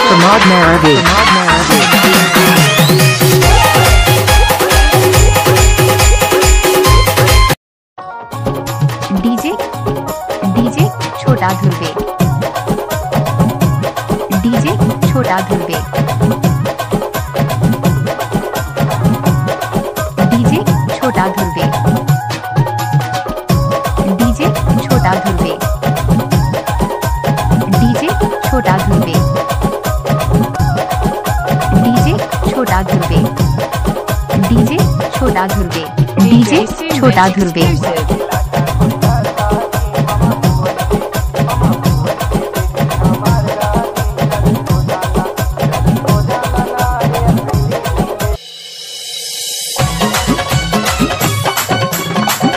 Pramod Naravi. DJ छोटा Dhurve. DJ छोटा Dhurve. DJ छोटा धुर्वे। डीजे छोटा धुर्वे। डीजे छोटा धुर्वे। डीजे छोटा धुर्वे। डीजे छोटा धुर्वे। डीजे छोटा धुर्वे।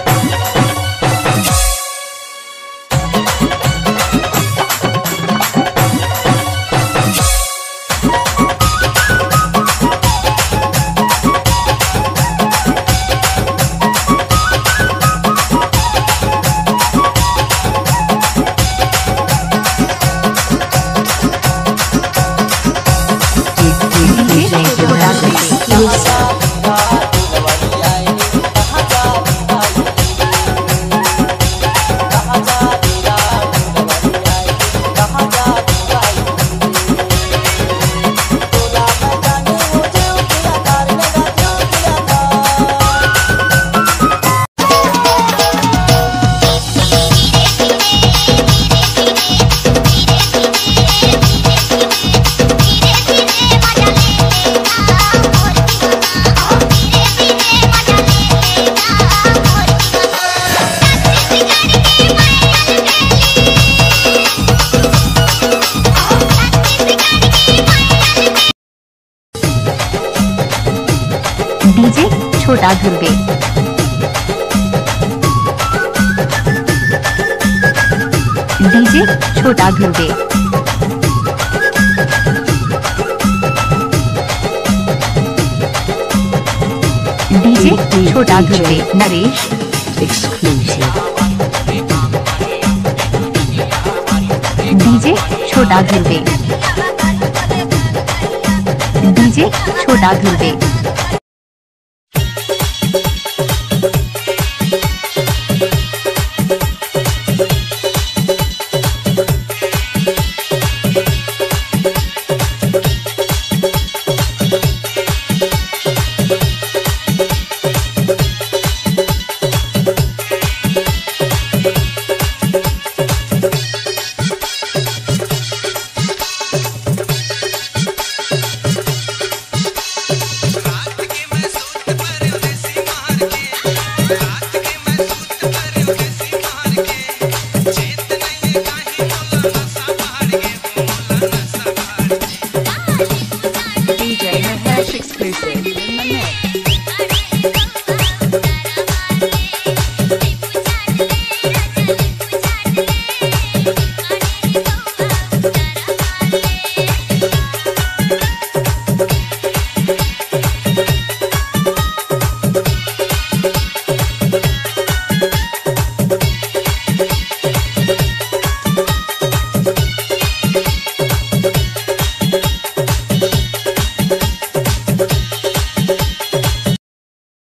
डीजे छोटा धुर्वे। डीजे छोटा धुर्वे। डीजे छोटा धुर्वे। नरेश एक्सक्लूसिव। डीजे छोटा धुर्वे। डीजे छोटा धुर्वे।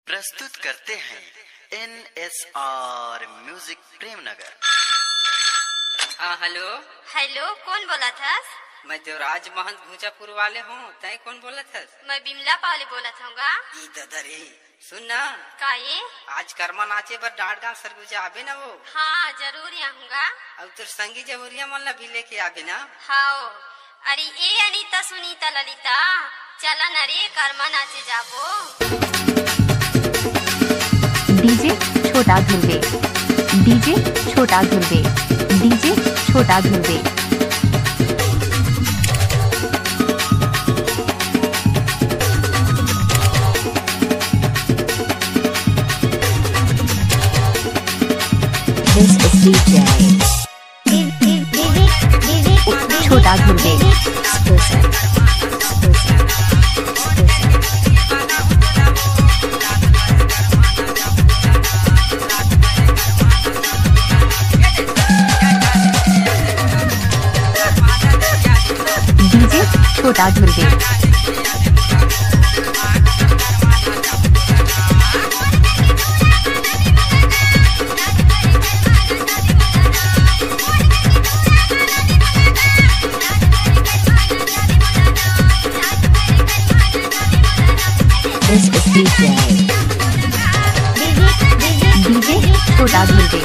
प्रस्तुत करते हैं NSR म्यूजिक प्रेमनगर। हाँ हेलो। हेलो, कौन बोला था? मैं देवराज महंत भूजापुर वाले हूँ। तय कौन बोला था? मैं बिमला पाली बोला था। सुन ना, का ये आज कर्मा नाचे पर डांट गांव सरगुजा आबे ना वो। हाँ जरूर आऊंगा। अब तो संगी जमुरिया मन भी लेके आबे ना। हाँ अरे ए अनीता सुनीता ललिता चला न रे कर्मा नाचे जाबो। डीजे छोटा धुर्वे। डीजे छोटा धुर्वे। डीजे छोटा धुर्वे। This is DJ छोटा धुर्वे। छोटा Dhurve This is DJ. DJ छोटा धुर्वे